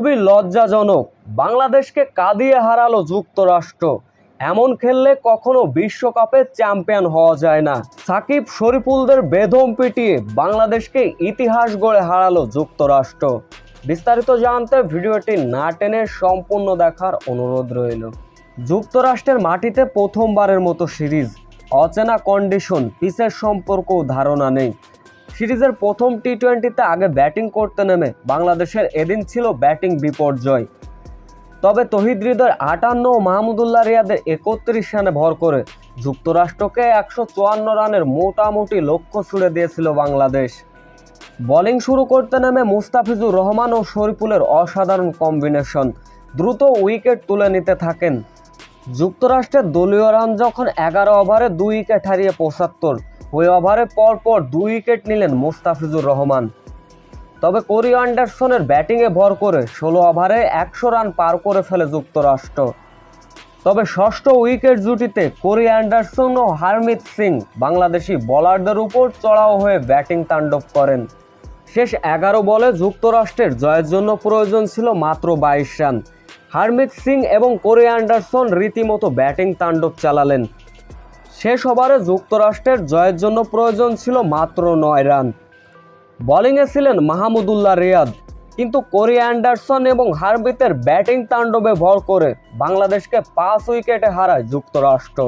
খুবই লজ্জাজনক, বাংলাদেশকে কাঁদিয়ে হারালো যুক্তরাষ্ট্র। এমন খেললে কখনো বিশ্বকাপে চ্যাম্পিয়ন হওয়া যায় না। সাকিব শরীফুলদের বেদম পিটিয়ে বাংলাদেশকে ইতিহাস গড়ে হারালো যুক্তরাষ্ট্র। বিস্তারিত জানতে ভিডিওটি না টেনে সম্পূর্ণ দেখার অনুরোধ রইল। যুক্তরাষ্ট্রের মাটিতে প্রথমবারের মতো সিরিজ, অচেনা কন্ডিশন, পিচের সম্পর্কও ধারণা নেই। সিরিজের প্রথম টি-20তে আগে ব্যাটিং করতে নেমে বাংলাদেশের এদিন ছিল ব্যাটিং বিপর্যয়। তবে তৌহিদ হৃদয়ের 58 ও মাহমুদুল্লাহ রিয়াদের 31 রানে ভর করে যুক্তরাষ্ট্রকে 154 রানের মোটামুটি লক্ষ্য ছুড়ে দিয়েছিল বাংলাদেশ। বোলিং শুরু করতে নেমে মুস্তাফিজুর রহমান ও শরীফুলের অসাধারণ কম্বিনেশন দ্রুত উইকেট তুলে নিতে থাকেন। যুক্তরাষ্ট্রের দলীয় রান যখন 11 ওভারে 2 উইকেট হারিয়ে 75, ওই ওভারে পরপর 2 উইকেট নিলেন মুস্তাফিজুর রহমান। তবে কোরি অ্যান্ডারসনের ব্যাটিংয়ে ভর করে 16 ওভারে 100 রান পার করে ফেলে যুক্তরাষ্ট্র। তবে ষষ্ঠ উইকেট জুটিতে কোরি অ্যান্ডারসন ও হারমিত সিং বাংলাদেশি বোলারদের উপর চড়াও হয়ে ব্যাটিং তাণ্ডব করেন। শেষ 11 বলে যুক্তরাষ্ট্রের জয়ের জন্য প্রয়োজন ছিল মাত্র 22 রান। হারমিত সিং এবং কোরি অ্যান্ডারসন রীতিমতো ব্যাটিং তাণ্ডব চালালেন। শেষ ওভারে যুক্তরাষ্ট্রের জয়ের জন্য প্রয়োজন ছিল মাত্র 9 রান। বোলিংয়ে ছিলেন মাহমুদুল্লাহ রিয়াদ, কিন্তু কোরি অ্যান্ডারসন এবং হারমিতের ব্যাটিং তাণ্ডবে ভর করে বাংলাদেশকে 5 উইকেটে হারায় যুক্তরাষ্ট্র।